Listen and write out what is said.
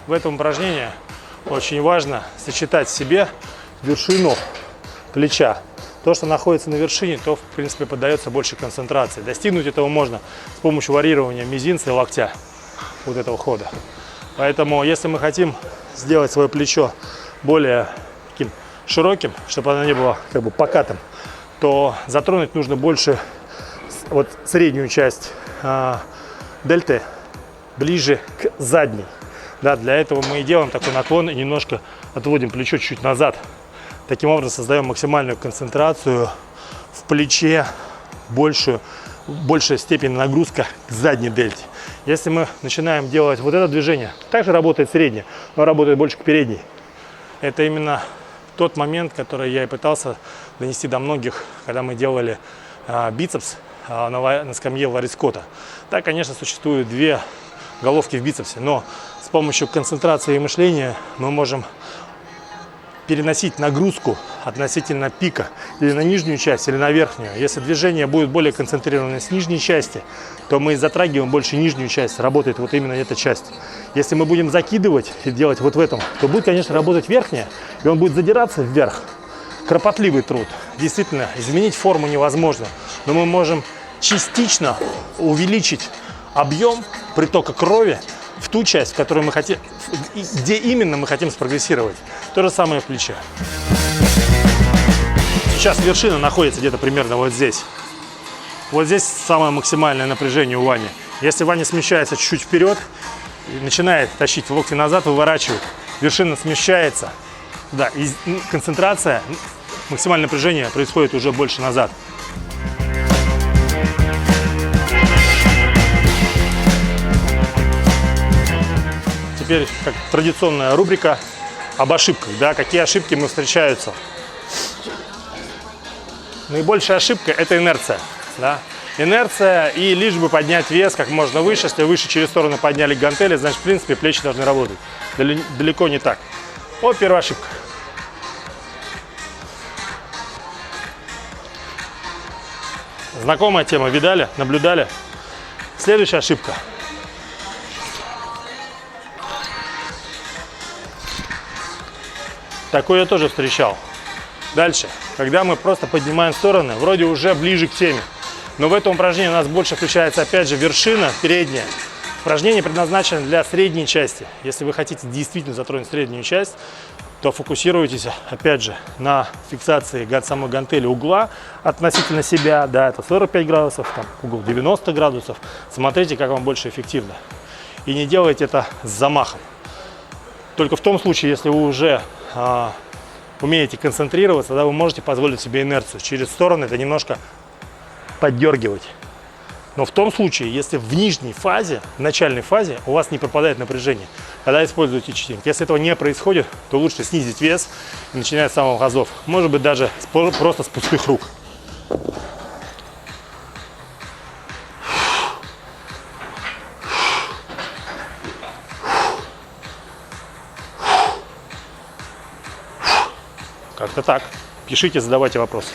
в этом упражнении очень важно сочетать в себе вершину плеча. То, что находится на вершине, то, в принципе, поддается больше концентрации. Достигнуть этого можно с помощью варьирования мизинца и локтя вот этого хода. Поэтому, если мы хотим сделать свое плечо более таким широким, чтобы оно не было как бы покатым, то затронуть нужно больше вот среднюю часть дельты ближе к задней. Да, для этого мы и делаем такой наклон и немножко отводим плечо чуть назад. Таким образом создаем максимальную концентрацию в плече, большая степень нагрузка к задней дельте. Если мы начинаем делать вот это движение, также работает средняя, но работает больше к передней. Это именно тот момент, который я и пытался донести до многих, когда мы делали бицепс на скамье Ларри Скотта. Да, конечно, существует две головки в бицепсе, но с помощью концентрации и мышления мы можем переносить нагрузку относительно пика или на нижнюю часть, или на верхнюю. Если движение будет более концентрировано с нижней части, то мы затрагиваем больше нижнюю часть, работает вот именно эта часть. Если мы будем закидывать и делать вот в этом, то будет, конечно, работать верхняя, и он будет задираться вверх. Кропотливый труд. Действительно, изменить форму невозможно, но мы можем частично увеличить объем притока крови в ту часть, в которой мы хотим, где именно мы хотим спрогрессировать. То же самое в плече. Сейчас вершина находится где-то примерно вот здесь. Вот здесь самое максимальное напряжение у Вани. Если Ваня смещается чуть-чуть вперед и начинает тащить локти назад, выворачивает, вершина смещается. Да, и концентрация, максимальное напряжение происходит уже больше назад. Теперь как традиционная рубрика об ошибках. Да, какие ошибки мы встречаются. Наибольшая ошибка – это инерция. Да? Инерция и лишь бы поднять вес как можно выше. Если выше через сторону подняли гантели, значит, в принципе, плечи должны работать. Далеко не так. Вот первая ошибка. Знакомая тема, видали, наблюдали? Следующая ошибка. Такое я тоже встречал. Дальше, когда мы просто поднимаем стороны, вроде уже ближе к теме, но в этом упражнении у нас больше включается опять же вершина, передняя. Упражнение предназначено для средней части. Если вы хотите действительно затронуть среднюю часть, то фокусируйтесь опять же на фиксации самой гантели угла относительно себя. Да, это 45 градусов, там, угол 90 градусов. Смотрите, как вам больше эффективно. И не делайте это с замахом. Только в том случае, если вы уже умеете концентрироваться, да, вы можете позволить себе инерцию. Через стороны это немножко поддергивать. Но в том случае, если в нижней фазе, в начальной фазе у вас не пропадает напряжение, когда используете читинг. Если этого не происходит, то лучше снизить вес и начинать с самых азов. Может быть, даже просто с пустых рук. Как-то так. Пишите, задавайте вопросы.